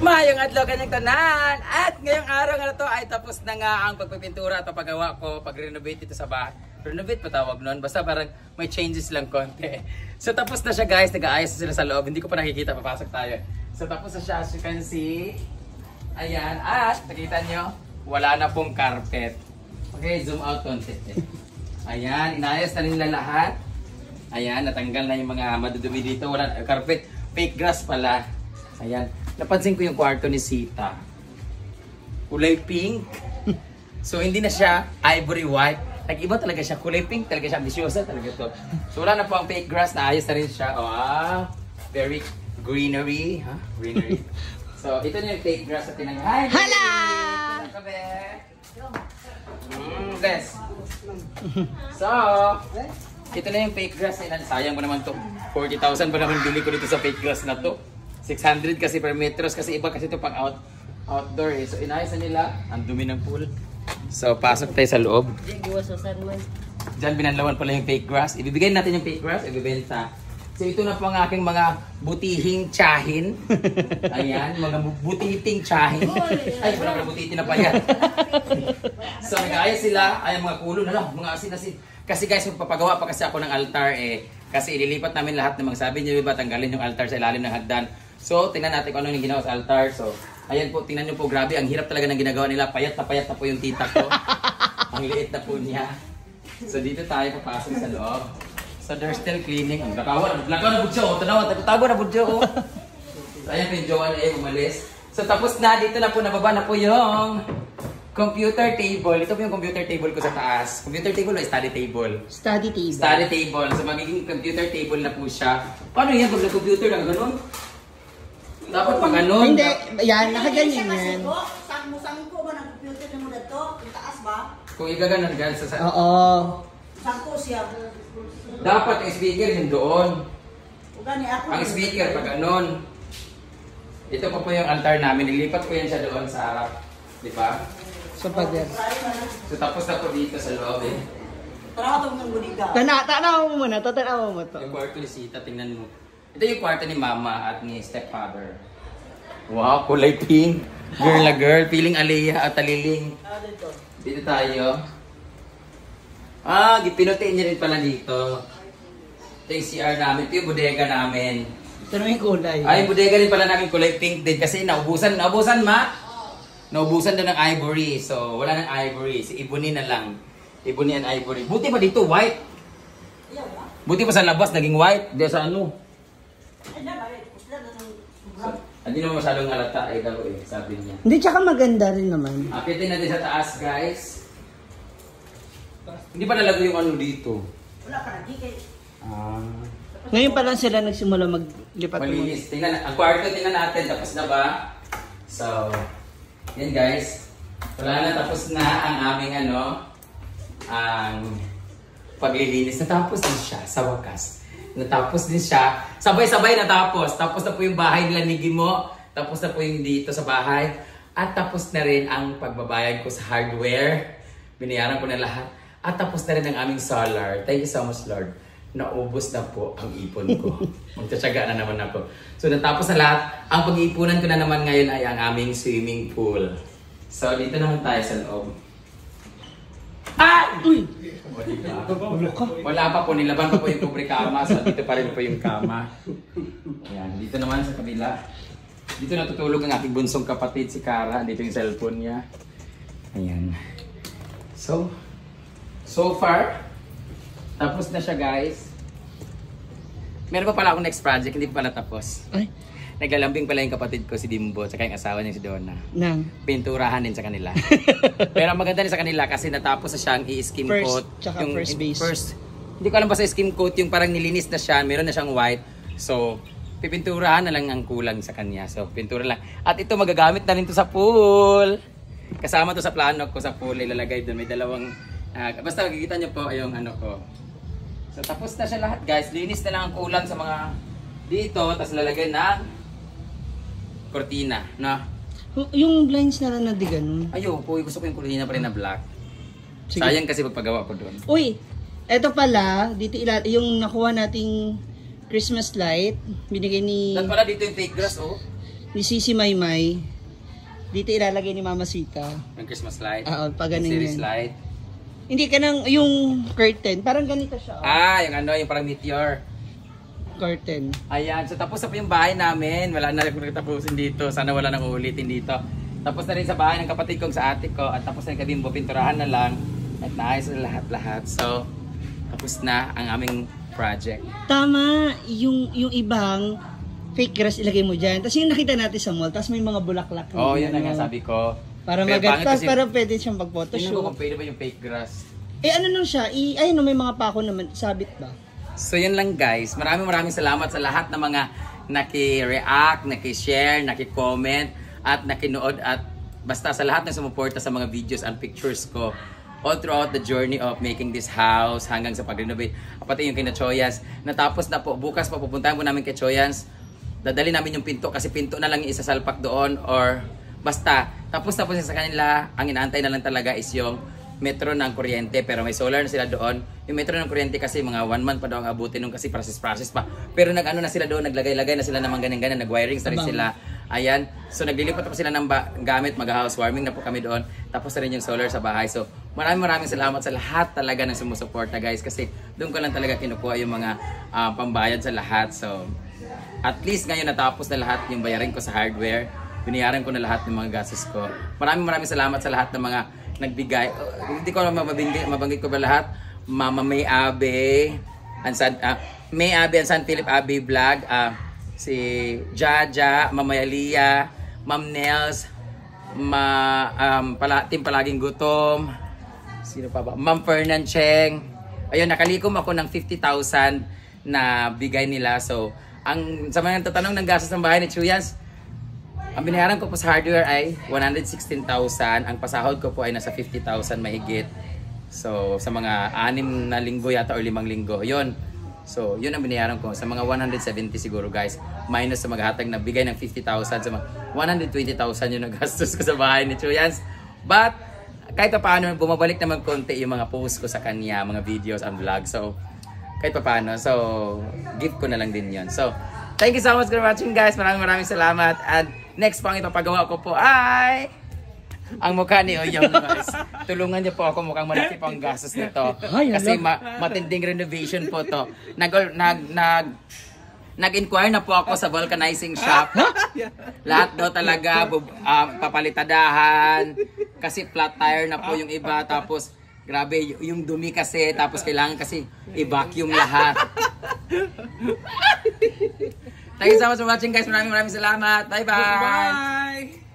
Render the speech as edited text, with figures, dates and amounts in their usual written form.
Mayong adlaw kanyang tanan. At ngayong araw nga na to ay tapos na nga ang pagpipintura at paggawa ko, pag-renovate ito sa bahay. Renovate pa tawag nun, basta parang may changes lang konti. So tapos na siya guys, nag-aayos sila sa loob. Hindi ko pa nakikita, papasok tayo. So tapos na siya, as you can see. Ayan, at nakita nyo, wala na pong carpet. Okay, zoom out konti. Ayan, inayos na nila lahat. Ayan, natanggal na yung mga madudumi dito. Wala carpet, fake grass pala. Ayan. Napansin ko yung kwarto ni Sita. Kulay pink. So hindi na siya ivory white. Nag-iba talaga siya. Kulay pink talaga siya. Ambisyosa talaga to. So wala na po ang fake grass. Naayos na rin siya. Wow. Very greenery. Huh? Greenery. So ito na yung fake grass na tinanggal. Hi! Hala! Bless. So, ito na yung fake grass. Sayang pa naman to. 40,000 pa naman bili ko dito sa fake grass na to. 600 kasi per metros kasi iba kasi ito pang outdoor eh. So inayos na nila. Ang dumi ng pool. So pasok tayo sa loob. Diyan binanlawan pala yung fake grass. Ibibigay natin yung fake grass. Ibibenta. So ito na po ang aking mga butihing tsahin. Ayan. Mga butiting tsahin. Ay wala butiting na pa yan. So nag-aayos sila. Ay mga kulo na lang. Mga asin-asin. Kasi guys magpapagawa pa kasi ako ng altar eh. Kasi ililipat namin lahat ng mga sabi niyo ba tanggalin yung altar sa ilalim ng hagdan. So, tingnan natin kung ano yung ginawa sa altar. So, ayan po, tingnan nyo po, grabe. Ang hirap talaga ng ginagawa nila. Payat na po yung tita ko. Ang liit na po niya. So, dito tayo papasok sa loob. So, they're still cleaning. Ang lakaw na budyo. Tanaw, tago na budyo. So, ayan po yung Joanne eh, umalis. So, tapos na. Dito na po, nababa na po yung computer table. Ito po yung computer table ko sa taas. Computer table o study table? Study table. Study table. So, magiging computer table na po siya. Paano yan? Pag na-computer lang, ganun? Dapat pag ganun. Hindi, yan, nakaganyan yan. Sangko ba ng computer mo na to? Yung taas ba? Kung igaganon guys, sa Oo. Sangko siya. dapat ang speaker yun doon. Ang speaker pag ganun. Ito pa po yung altar namin. Nilipat ko yan siya doon sa harap. Di ba? Sa pader. So tapos na po dito sa loob eh. Tanaw ng buliga. Tanaw mo muna, tanaw mo to. Yung kwarto ni Sita, tingnan mo. Ito yung kwarto ni Mama at ni stepfather. Wow, kulay pink. Girl na girl. Feeling Aliyah at Taliling. Dito tayo. Pinutiin niya rin pala dito. Ito yung CR namin. Ito yung bodega namin. Ito naman yung kulay. Ay, bodega rin pala namin kulay pink din. Kasi naubusan ma? Naubusan doon ng ivory. So, wala ng ivory. Si Ebony na lang. Ebony and ivory. Buti pa dito, white. Buti pa sa labas, naging white. Di sa ano. Hindi naman masyadong halata ay daw eh, sabi niya. Hindi, tsaka maganda rin naman. Akitin natin sa taas, guys. Hindi pa nalagay yung ano dito. Wala ka na, di kayo. Ngayon pa lang sila nagsimula maglipat ng Malinis. Tingnan, ang kwarto tingnan natin, tapos na ba? So, yan guys. Wala na, tapos na ang aming ang paglilinis. Natapos din siya sa wakas. Natapos din siya. Sabay-sabay natapos. Tapos na po yung bahay nila ni Gimo. Tapos na po yung dito sa bahay. At tapos na rin ang pagbabayad ko sa hardware. Binayaran ko na lahat. At tapos na rin ang aming solar. Thank you so much, Lord. Naubos na po ang ipon ko. Magtsatsaga na naman ako. So natapos na lahat. Ang pag-iipunan ko na naman ngayon ay ang aming swimming pool. So dito naman tayo sa loob. Uy! Wala pa po, nilaban pa po yung kubre kama. So dito pa rin po yung kama. Ayan, dito naman sa kabila. Dito natutulog ang aking bunsong kapatid si Cara. Dito yung cellphone niya. Ayan. So far, tapos na siya guys. Meron pa pala akong next project, hindi pa pala tapos. Ay? Naglalambing pala yung kapatid ko si Dimbo, tsaka yung asawa niya si Donna. Nang? Pinturahan din sa kanila. Pero ang maganda rin sa kanila kasi natapos na siyang i-skim coat. Tsaka first base. Hindi ko alam ba sa skim coat yung parang nilinis na siya, meron na siyang white. So, pipinturahan na lang ang kulang sa kanya. So, pintura lang. At ito magagamit na rin to sa pool. Kasama to sa plano ko sa pool, ilalagay doon. May dalawang, basta makikita niyo po yung ano ko. So, tapos na siya lahat guys. Linis na lang ang kulang sa mga dito, tapos lalagay ng kortina, no? Yung blinds na lang na di ganun. Ayo, po gusto ko yung kortina pa rin na black. Sige. Sayang kasi pagpagawa ko doon. Uy, eto pala, dito yung nakuha nating Christmas light, binigay ni... Dapat pala dito yung fake grass, oh. ni Sisi Maymay. Dito ilalagay ni Mama Sita. Yung Christmas light. Oo, pag ganun Series yan. light. Hindi ka nang, yung curtain, parang ganito siya. Yung ano, yung parang meteor. Curtain. Ayan, so tapos na po yung bahay namin. Wala na rin tapusin dito. Sana wala nang uulitin dito. Tapos na rin sa bahay ng kapatid kong sa ate ko. At tapos na yung kabimbo, pinturahan na lang. At naayos na lahat-lahat. So, tapos na ang aming project. Tama, yung ibang fake grass ilagay mo dyan. Tapos yung nakita natin sa mall, tapos may mga bulaklak. Yun na nga sabi ko. Para Pero maganda, pangit kasi- pero pwede siyang Tingnan ko pag-photoshoot. kung pwede ba yung fake grass. Ano nang siya? Ayun, may mga pako naman. Sabit ba? So yun lang guys. Maraming salamat sa lahat ng mga naki-react, naki-share, naki-comment, at nakinood, at basta sa lahat ng sumuporta sa mga videos and pictures ko all throughout the journey of making this house hanggang sa pag-renovate. Pati yung kina Choyans. Natapos na po. Bukas pa pupuntahan po namin kay Choyans. Dadali namin yung pinto kasi pinto na lang yung isasalpak doon, or basta tapos na po sa kanila. Ang inaantay na lang talaga is yung metro ng kuryente, pero may solar na sila doon. Yung metro ng kuryente kasi mga 1 month pa daw ang abutin nung kasi process pa. Pero nag-ano na sila doon, naglagay-lagay na sila ng mga ganyan-ganyan, nag-wirings na rin sila. Ayan. So naglilipat pa sila ng gamit, mag-housewarming na po kami doon. Tapos na rin yung solar sa bahay. So maraming salamat sa lahat talaga ng sumusuporta guys, kasi doon ko lang talaga kinukuha yung mga pambayad sa lahat. So at least ngayon natapos na lahat yung bayarin ko sa hardware. Binayaran ko na lahat ng mga gastos ko. Maraming salamat sa lahat ng mga nagbigay. Hindi ko na mabanggit ko ba lahat. Mama May Abe, May Abe and San Philip Abe Vlog, si Jaja, Mama Yalia, Ma'am Nels, Team Palaging Gutom, sino pa ba? Ma'am Fernan Cheng. Ayun, nakalikom ako ng 50,000 na bigay nila. So, sa mga tatanong ng gastos ng bahay ni Chuyans, ang binayaran ko po sa hardware ay 116,000. Ang pasahod ko po ay nasa 50,000 mahigit. So, sa mga 6 na linggo yata o 5 linggo. Yun. So, yun ang binayaran ko. Sa mga 170 siguro guys. Minus sa maghatag na bigay ng 50,000. Sa mga 120,000 yung nagastos ko sa bahay ni Chuyans. But, kahit pa paano, bumabalik naman konti yung mga posts ko sa kanya, mga videos and vlogs. So, kahit pa paano. So, gift ko na lang din yun. So, thank you so much for watching guys. Maraming salamat. And next pang ipapagawa ko po ay ang mukha ni Oyong guys. Tulungan niyo po ako, mukhang malaki po ang gastos nito. Kasi matinding renovation po to. Nag-inquire na po ako sa vulcanizing shop. Lahat daw talaga papalitadahan. Kasi flat tire na po yung iba. Tapos grabe yung dumi kasi. Tapos kailangan kasi i-vacuum lahat. Thank you so much for watching guys. Maraming salamat. Bye bye.